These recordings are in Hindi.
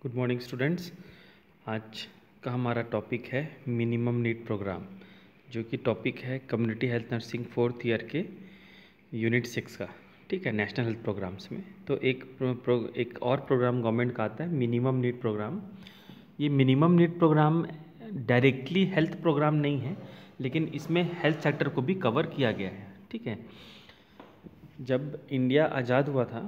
Good morning students. आज का हमारा टॉपिक है मिनिमम नीड प्रोग्राम, जो कि टॉपिक है community health nursing 4th year के यूनिट 6 का। ठीक है, नेशनल हेल्थ प्रोग्राम्स में तो एक और प्रोग्राम गवर्नमेंट का आता है मिनिमम नीड प्रोग्राम। ये minimum need programme directly health programme नहीं है, लेकिन इसमें हेल्थ सेक्टर को भी कवर किया गया है। ठीक है, जब इंडिया आज़ाद हुआ था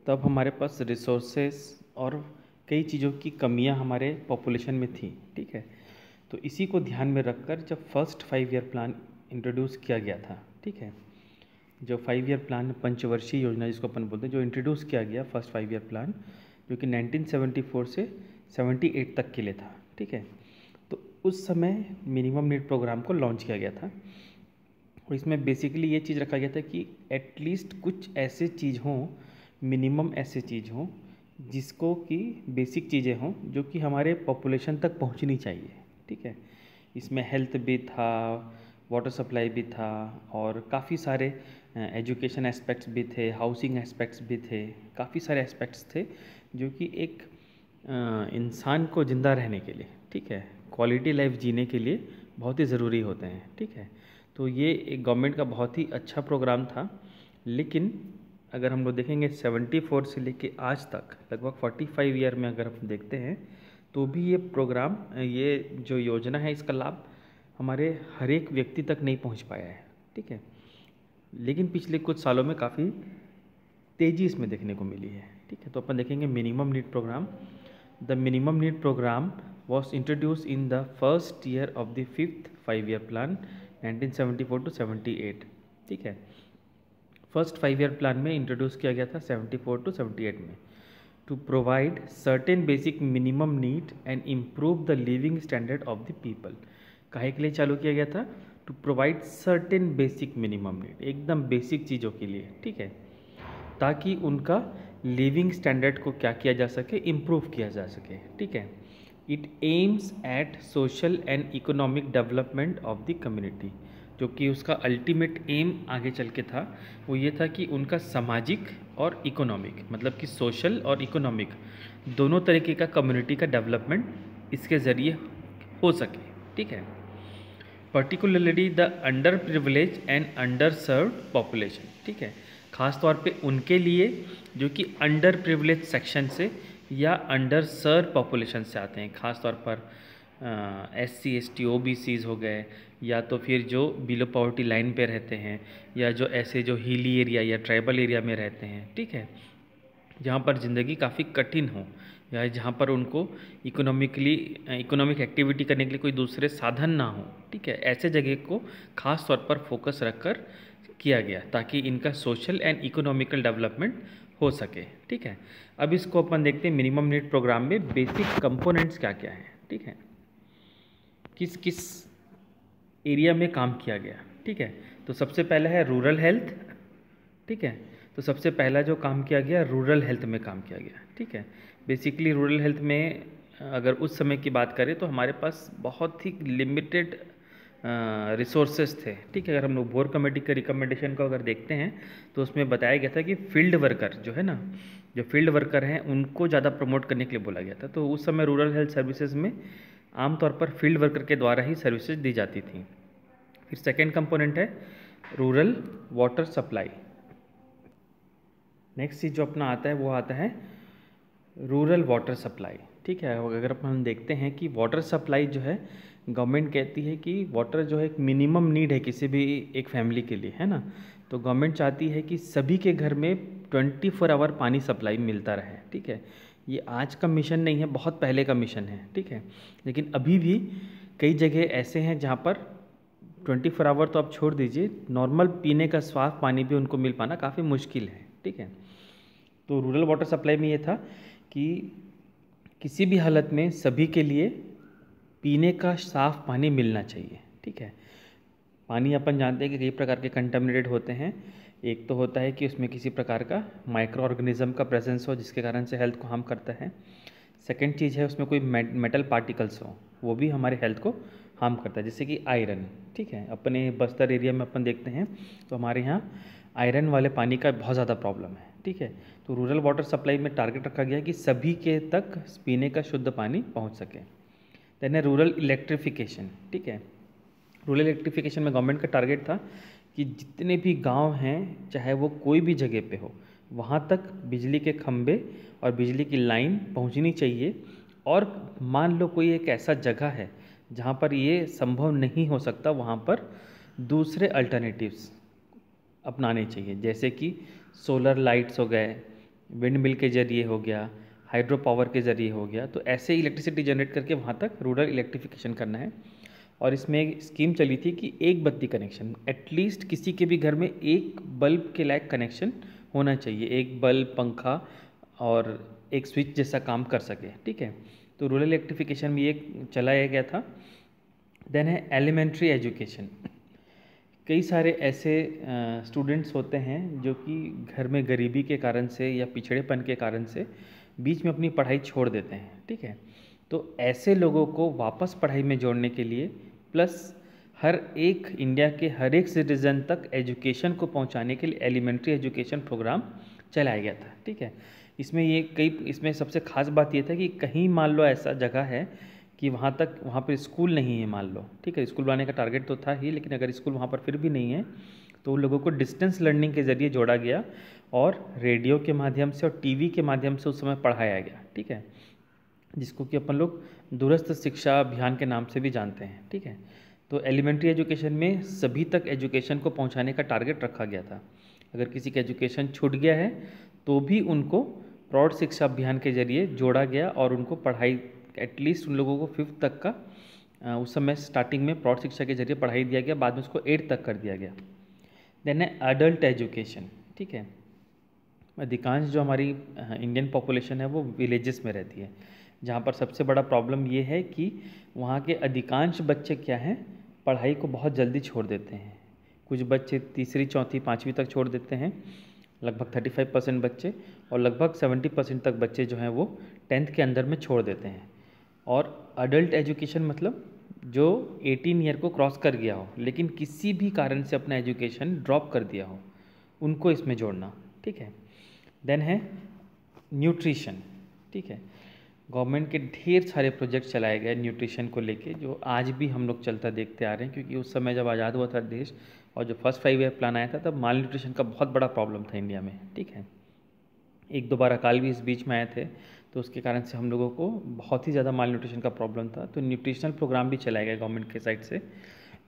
तब हमारे पास रिसोर्सेस और कई चीज़ों की कमियां हमारे पॉपुलेशन में थी। ठीक है, तो इसी को ध्यान में रखकर जब फर्स्ट 5 ईयर प्लान इंट्रोड्यूस किया गया था, ठीक है, जो 5 ईयर प्लान पंचवर्षीय योजना जिसको अपन बोलते हैं, जो इंट्रोड्यूस किया गया फर्स्ट 5 ईयर प्लान, जो कि 1974 से 78 तक के लिए था। ठीक है, तो उस समय मिनिमम नीड प्रोग्राम को लॉन्च किया गया था और इसमें बेसिकली ये चीज़ रखा गया था कि एटलीस्ट कुछ ऐसे चीज़ हों, मिनिमम ऐसे चीज़ हों जिसको कि बेसिक चीज़ें हों जो कि हमारे पॉपुलेशन तक पहुंचनी चाहिए। ठीक है, इसमें हेल्थ भी था, वाटर सप्लाई भी था और काफ़ी सारे एजुकेशन एस्पेक्ट्स भी थे, हाउसिंग एस्पेक्ट्स भी थे, काफ़ी सारे एस्पेक्ट्स थे जो कि एक इंसान को ज़िंदा रहने के लिए, ठीक है, क्वालिटी लाइफ जीने के लिए बहुत ही ज़रूरी होते हैं। ठीक है, तो ये एक गवर्नमेंट का बहुत ही अच्छा प्रोग्राम था। लेकिन अगर हम लोग देखेंगे 74 से लेके आज तक लगभग 45 ईयर में अगर हम देखते हैं तो भी ये प्रोग्राम, ये जो योजना है, इसका लाभ हमारे हर एक व्यक्ति तक नहीं पहुंच पाया है। ठीक है, लेकिन पिछले कुछ सालों में काफ़ी तेज़ी इसमें देखने को मिली है। ठीक है, तो अपन देखेंगे minimum need programme. The minimum need programme was introduce in the first year of the 5th 5 year plan 1974 to 78। ठीक है, फर्स्ट 5 ईयर प्लान में इंट्रोड्यूस किया गया था 74 to 78 में, to provide certain basic minimum need and improve the living standard of the people. काहे के लिए चालू किया गया था? To provide certain basic minimum need, एकदम बेसिक चीज़ों के लिए। ठीक है, ताकि उनका लिविंग स्टैंडर्ड को क्या किया जा सके, इम्प्रूव किया जा सके। ठीक है, it aims at social and economic development of the community. जो कि उसका अल्टीमेट एम आगे चल के था वो ये था कि उनका सामाजिक और इकोनॉमिक, मतलब कि सोशल और इकोनॉमिक दोनों तरीके का कम्युनिटी का डेवलपमेंट इसके ज़रिए हो सके। ठीक है, particularly the under privilege and under served population. ठीक है, ख़ास तौर पे उनके लिए जो कि अंडर प्रिविलेज सेक्शन से या अंडर सर्व पॉपुलेशन से आते हैं, ख़ास तौर पर SC ST OBCs हो गए, या तो फिर जो बिलो पॉवर्टी लाइन पे रहते हैं, या जो ऐसे जो हिली एरिया या ट्राइबल एरिया में रहते हैं। ठीक है, जहाँ पर ज़िंदगी काफ़ी कठिन हो या जहाँ पर उनको इकोनॉमिक एक्टिविटी करने के लिए कोई दूसरे साधन ना हो। ठीक है, ऐसे जगह को ख़ास तौर पर फोकस रखकर किया गया ताकि इनका सोशल एंड इकोनॉमिकल डेवलपमेंट हो सके। ठीक है, अब इसको अपन देखते हैं मिनिमम नीड प्रोग्राम में बेसिक कंपोनेंट्स क्या क्या हैं। ठीक है, किस किस एरिया में काम किया गया। ठीक है, तो सबसे पहला है रूरल हेल्थ। ठीक है, तो सबसे पहला जो काम किया गया रूरल हेल्थ में काम किया गया। ठीक है, बेसिकली रूरल हेल्थ में अगर उस समय की बात करें तो हमारे पास बहुत ही लिमिटेड रिसोर्सेज थे। ठीक है, अगर हम लोग बोर कमेटी के रिकमेंडेशन को अगर देखते हैं तो उसमें बताया गया था कि फील्ड वर्कर जो है ना, जो फील्ड वर्कर हैं उनको ज़्यादा प्रमोट करने के लिए बोला गया था। तो उस समय रूरल हेल्थ सर्विसेज में आमतौर पर फील्ड वर्कर के द्वारा ही सर्विसेज दी जाती थी। फिर सेकेंड कंपोनेंट है रूरल वाटर सप्लाई। नेक्स्ट चीज़ जो अपना आता है वो आता है रूरल वाटर सप्लाई। ठीक है, अगर अपन देखते हैं कि वाटर सप्लाई जो है, गवर्नमेंट कहती है कि वाटर जो है एक मिनिमम नीड है किसी भी एक फैमिली के लिए, है ना। तो गवर्नमेंट चाहती है कि सभी के घर में 24 आवर पानी सप्लाई मिलता रहे। ठीक है, ये आज का मिशन नहीं है, बहुत पहले का मिशन है। ठीक है, लेकिन अभी भी कई जगह ऐसे हैं जहाँ पर 24 आवर तो आप छोड़ दीजिए, नॉर्मल पीने का साफ पानी भी उनको मिल पाना काफ़ी मुश्किल है। ठीक है, तो रूरल वाटर सप्लाई में ये था कि किसी भी हालत में सभी के लिए पीने का साफ पानी मिलना चाहिए। ठीक है, पानी अपन जानते हैं कि कई प्रकार के कंटामिनेटेड होते हैं। एक तो होता है कि उसमें किसी प्रकार का माइक्रो ऑर्गेनिज्म का प्रेजेंस हो जिसके कारण से हेल्थ को हार्म करता है। सेकंड चीज़ है उसमें कोई मेटल पार्टिकल्स हो, वो भी हमारे हेल्थ को हार्म करता है, जैसे कि आयरन। ठीक है, अपने बस्तर एरिया में अपन देखते हैं तो हमारे यहाँ आयरन वाले पानी का बहुत ज़्यादा प्रॉब्लम है। ठीक है। तो रूरल वाटर सप्लाई में टारगेट रखा गया है कि सभी के तक पीने का शुद्ध पानी पहुंच सके। देन है रूरल इलेक्ट्रिफिकेशन, ठीक है। रूरल इलेक्ट्रिफिकेशन में गवर्नमेंट का टारगेट था कि जितने भी गांव हैं, चाहे वो कोई भी जगह पे हो, वहाँ तक बिजली के खंभे और बिजली की लाइन पहुँचनी चाहिए। और मान लो कोई एक ऐसा जगह है जहाँ पर ये संभव नहीं हो सकता, वहाँ पर दूसरे अल्टरनेटिव्स अपनाने चाहिए, जैसे कि सोलर लाइट्स हो गए, विंड मिल के ज़रिए हो गया, हाइड्रो पावर के ज़रिए हो गया। तो ऐसे इलेक्ट्रिसिटी जनरेट करके वहाँ तक रूरल इलेक्ट्रिफिकेशन करना है। और इसमें एक स्कीम चली थी कि एक बत्ती कनेक्शन, एटलीस्ट किसी के भी घर में एक बल्ब के लायक कनेक्शन होना चाहिए, एक बल्ब, पंखा और एक स्विच जैसा काम कर सके, ठीक है। तो रूरल इलेक्ट्रिफिकेशन में ये चलाया गया था। देन है एलिमेंट्री एजुकेशन। कई सारे ऐसे स्टूडेंट्स होते हैं जो कि घर में गरीबी के कारण से या पिछड़ेपन के कारण से बीच में अपनी पढ़ाई छोड़ देते हैं, ठीक है। तो ऐसे लोगों को वापस पढ़ाई में जोड़ने के लिए, प्लस हर एक इंडिया के हर एक सिटीज़न तक एजुकेशन को पहुंचाने के लिए एलिमेंट्री एजुकेशन प्रोग्राम चलाया गया था, ठीक है। इसमें सबसे खास बात ये था कि कहीं मान लो ऐसा जगह है कि वहाँ पर स्कूल नहीं है, मान लो, ठीक है। स्कूल बनाने का टारगेट तो था ही, लेकिन अगर स्कूल वहाँ पर फिर भी नहीं है तो उन लोगों को डिस्टेंस लर्निंग के ज़रिए जोड़ा गया और रेडियो के माध्यम से और टीवी के माध्यम से उस समय पढ़ाया गया, ठीक है, जिसको कि अपन लोग दूरस्थ शिक्षा अभियान के नाम से भी जानते हैं, ठीक है। तो एलिमेंट्री एजुकेशन में सभी तक एजुकेशन को पहुँचाने का टारगेट रखा गया था। अगर किसी का एजुकेशन छूट गया है तो भी उनको प्रौढ़ शिक्षा अभियान के जरिए जोड़ा गया और उनको पढ़ाई, एटलीस्ट उन लोगों को 5th तक का उस समय स्टार्टिंग में प्रौढ़ शिक्षा के जरिए पढ़ाई दिया गया, बाद में उसको 8th तक कर दिया गया। देन है अडल्ट एजुकेशन, ठीक है। अधिकांश जो हमारी इंडियन पॉपुलेशन है वो विलेजेस में रहती है, जहाँ पर सबसे बड़ा प्रॉब्लम ये है कि वहाँ के अधिकांश बच्चे क्या हैं, पढ़ाई को बहुत जल्दी छोड़ देते हैं। कुछ बच्चे तीसरी, चौथी, 5वीं तक छोड़ देते हैं, लगभग 35% बच्चे, और लगभग 70% तक बच्चे जो हैं वो 10th के अंदर में छोड़ देते हैं। और अडल्ट एजुकेशन मतलब जो 18 ईयर को क्रॉस कर गया हो लेकिन किसी भी कारण से अपना एजुकेशन ड्रॉप कर दिया हो, उनको इसमें जोड़ना, ठीक है। देन है न्यूट्रिशन, ठीक है। गवर्नमेंट के ढेर सारे प्रोजेक्ट चलाए गए न्यूट्रिशन को लेके, जो आज भी हम लोग चलता देखते आ रहे हैं, क्योंकि उस समय जब आज़ाद हुआ था देश और जो फर्स्ट 5 ईयर प्लान आया था तब माल न्यूट्रिशन का बहुत बड़ा प्रॉब्लम था इंडिया में, ठीक है। 1-2 बार अकाल भी इस बीच में आए थे, तो उसके कारण से हम लोगों को बहुत ही ज़्यादा माल न्यूट्रिशन का प्रॉब्लम था। तो न्यूट्रिशनल प्रोग्राम भी चलाया गया गवर्नमेंट के साइड से,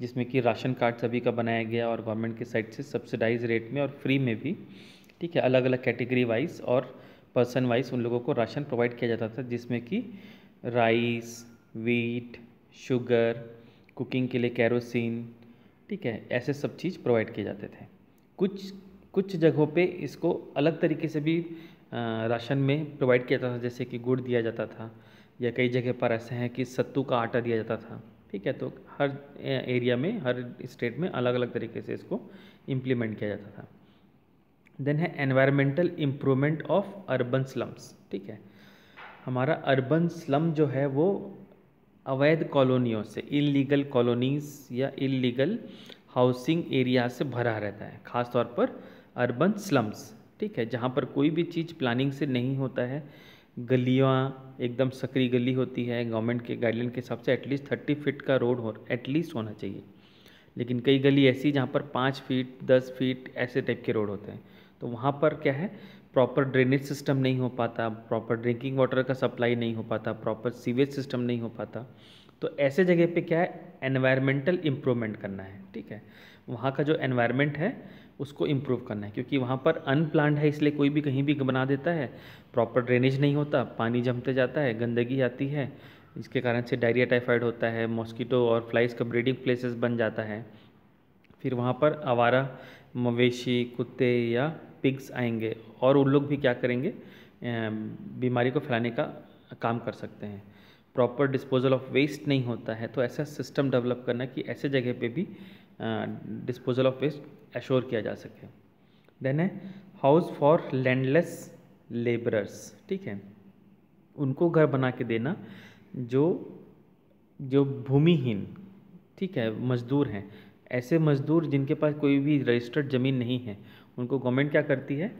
जिसमें कि राशन कार्ड सभी का बनाया गया और गवर्नमेंट के साइड से सब्सिडाइज रेट में और फ्री में भी, ठीक है, अलग अलग कैटेगरी वाइज और पर्सन वाइज उन लोगों को राशन प्रोवाइड किया जाता था, जिसमें कि राइस, वीट, शुगर, कुकिंग के लिए कैरोसिन, ठीक है, ऐसे सब चीज़ प्रोवाइड किए जाते थे। कुछ जगहों पे इसको अलग तरीके से भी राशन में प्रोवाइड किया जाता था, जैसे कि गुड़ दिया जाता था, या कई जगह पर ऐसे हैं कि सत्तू का आटा दिया जाता था, ठीक है। तो हर एरिया में, हर स्टेट में अलग अलग तरीके से इसको इम्प्लीमेंट किया जाता था। देन है environmental improvement of urban slums, ठीक है। हमारा अर्बन स्लम जो है वो अवैध कॉलोनियों से, इलीगल कॉलोनीज़ या इलीगल हाउसिंग एरिया से भरा रहता है, ख़ास तौर पर अर्बन स्लम्स, ठीक है, जहाँ पर कोई भी चीज़ प्लानिंग से नहीं होता है। गलियाँ एकदम सकरी गली होती है, गवर्नमेंट के गाइडलाइन के हिसाब से एटलीस्ट 30 फीट का रोड एटलीस्ट होना चाहिए, लेकिन कई गली ऐसी जहाँ पर 5 फीट, 10 फीट ऐसे टाइप के रोड होते हैं। तो वहाँ पर क्या है, प्रॉपर ड्रेनेज सिस्टम नहीं हो पाता, प्रॉपर ड्रिंकिंग वाटर का सप्लाई नहीं हो पाता, प्रॉपर सीवेज सिस्टम नहीं हो पाता। तो ऐसे जगह पे क्या है, एनवायरमेंटल इम्प्रूवमेंट करना है, ठीक है। वहाँ का जो एनवायरनमेंट है उसको इम्प्रूव करना है, क्योंकि वहाँ पर अनप्लान्ड है, इसलिए कोई भी कहीं भी बना देता है, प्रॉपर ड्रेनेज नहीं होता, पानी जमते जाता है, गंदगी आती है, इसके कारण से डायरिया, टाइफाइड होता है, मॉस्किटो और फ्लाइज का ब्रीडिंग प्लेसेस बन जाता है। फिर वहाँ पर आवारा मवेशी, कुत्ते या पिग्स आएंगे और उन लोग भी क्या करेंगे, बीमारी को फैलाने का काम कर सकते हैं। प्रॉपर डिस्पोजल ऑफ वेस्ट नहीं होता है, तो ऐसा सिस्टम डेवलप करना कि ऐसे जगह पे भी डिस्पोजल ऑफ वेस्ट एश्योर किया जा सके। देन है हाउस फॉर लैंडलेस लेबरर्स, ठीक है, उनको घर बना के देना जो भूमिहीन, ठीक है, मजदूर हैं। ऐसे मजदूर जिनके पास कोई भी रजिस्टर्ड ज़मीन नहीं है, उनको गवर्नमेंट क्या करती है,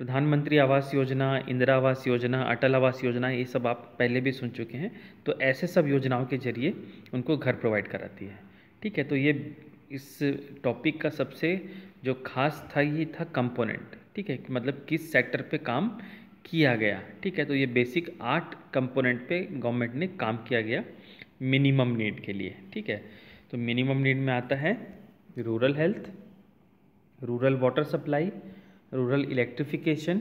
प्रधानमंत्री आवास योजना, इंदिरा आवास योजना, अटल आवास योजना, ये सब आप पहले भी सुन चुके हैं। तो ऐसे सब योजनाओं के जरिए उनको घर प्रोवाइड कराती है। ठीक है, तो ये इस टॉपिक का सबसे जो खास था ये था कंपोनेंट। ठीक है, मतलब किस सेक्टर पे काम किया गया। ठीक है, तो ये बेसिक 8 कंपोनेंट पे गवर्नमेंट ने काम किया गया मिनिमम नीड के लिए। ठीक है, तो मिनिमम नीड में आता है rural health, rural water supply, rural electrification,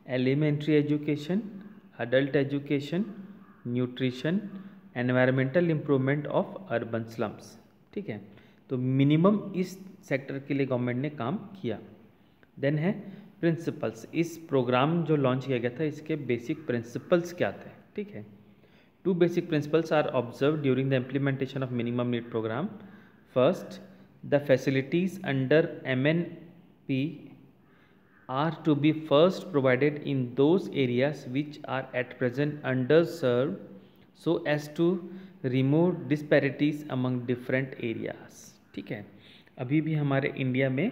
elementary education, adult education, nutrition, environmental improvement of urban slums. ठीक है, तो मिनिमम इस सेक्टर के लिए गवर्नमेंट ने काम किया। देन है प्रिंसिपल्स। इस प्रोग्राम जो लॉन्च किया गया था इसके बेसिक प्रिंसिपल्स क्या थे। ठीक है, 2 basic principles are observed during the implementation of minimum need program. First, the facilities under MNP are to be first provided in those areas which are at present underserved so as to remove disparities among different areas. ठीक है, अभी भी हमारे इंडिया में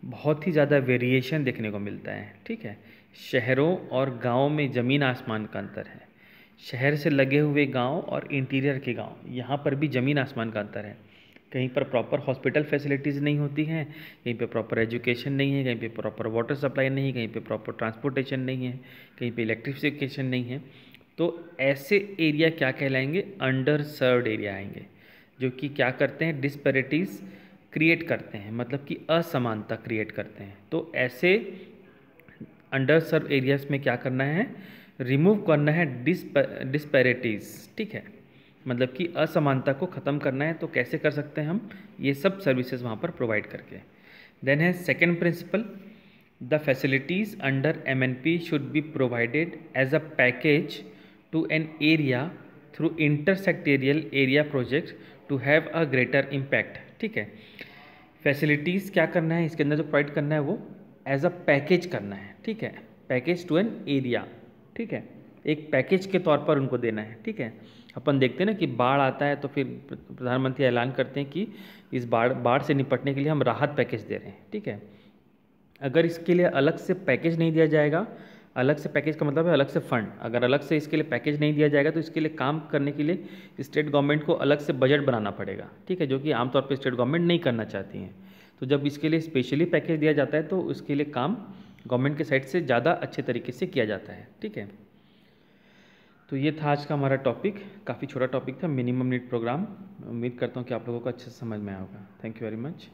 बहुत ही ज़्यादा वेरिएशन देखने को मिलता है। ठीक है, शहरों और गाँव में ज़मीन आसमान का अंतर है। शहर से लगे हुए गांव और इंटीरियर के गांव, यहाँ पर भी ज़मीन आसमान का अंतर है। कहीं पर प्रॉपर हॉस्पिटल फैसिलिटीज़ नहीं होती हैं, कहीं पे प्रॉपर एजुकेशन नहीं है, कहीं पे प्रॉपर वाटर सप्लाई नहीं है, कहीं पे प्रॉपर ट्रांसपोर्टेशन नहीं है, कहीं पे इलेक्ट्रिफिकेशन नहीं है। तो ऐसे एरिया क्या कहलाएंगे? अंडर सर्व्ड एरिया आएंगे, जो कि क्या करते हैं? डिस्पैरिटीज़ क्रिएट करते हैं, मतलब कि असमानता क्रिएट करते हैं। तो ऐसे अंडर सर्व एरियाज में क्या करना है? रिमूव करना है डिस्पैरिटीज़। ठीक है, मतलब कि असमानता को ख़त्म करना है। तो कैसे कर सकते हैं हम? ये सब सर्विसेज वहाँ पर प्रोवाइड करके। देन है second principle, the facilities under MNP should be provided as a package to an area through intersectoral area project to have a greater impact. ठीक है, फैसिलिटीज़ क्या करना है इसके अंदर जो प्रोवाइड करना है वो एज अ पैकेज करना है। ठीक है, पैकेज टू एन एरिया। ठीक है, एक पैकेज के तौर पर उनको देना है। ठीक है, अपन देखते हैं ना कि बाढ़ आता है तो फिर प्रधानमंत्री ऐलान करते हैं कि इस बाढ़ से निपटने के लिए हम राहत पैकेज दे रहे हैं। ठीक है, अगर इसके लिए अलग से पैकेज नहीं दिया जाएगा, अलग से पैकेज का मतलब है अलग से फंड, अगर अलग से इसके लिए पैकेज नहीं दिया जाएगा तो इसके लिए काम करने के लिए स्टेट गवर्नमेंट को अलग से बजट बनाना पड़ेगा। ठीक है, जो कि आमतौर पर स्टेट गवर्नमेंट नहीं करना चाहती हैं। तो जब इसके लिए स्पेशली पैकेज दिया जाता है तो उसके लिए काम गवर्नमेंट के साइड से ज़्यादा अच्छे तरीके से किया जाता है। ठीक है, तो ये था आज का हमारा टॉपिक। काफ़ी छोटा टॉपिक था, मिनिमम नीड प्रोग्राम। उम्मीद करता हूँ कि आप लोगों को अच्छे से समझ में आया होगा। Thank you very much.